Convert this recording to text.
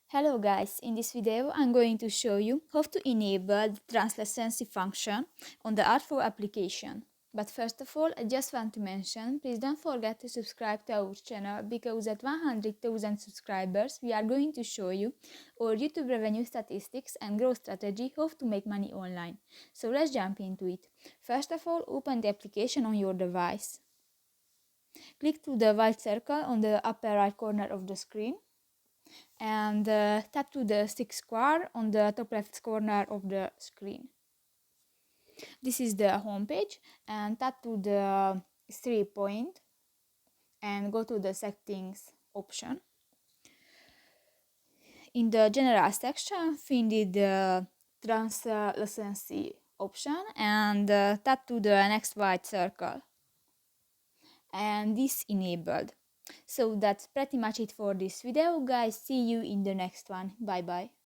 Hello guys, in this video I'm going to show you how to enable the translucency function on the ArtFlow application. But first of all, I just want to mention, please don't forget to subscribe to our channel because at 100,000 subscribers we are going to show you our YouTube revenue statistics and growth strategy how to make money online. So let's jump into it. First of all, open the application on your device. Click to the white circle on the upper right corner of the screen and tap to the stick square on the top left corner of the screen. This is the home page, and tap to the 3 point and go to the settings option. In the general section, find the translucency option and tap to the next white circle, and this enabled. So that's pretty much it for this video, guys. See you in the next one. Bye bye.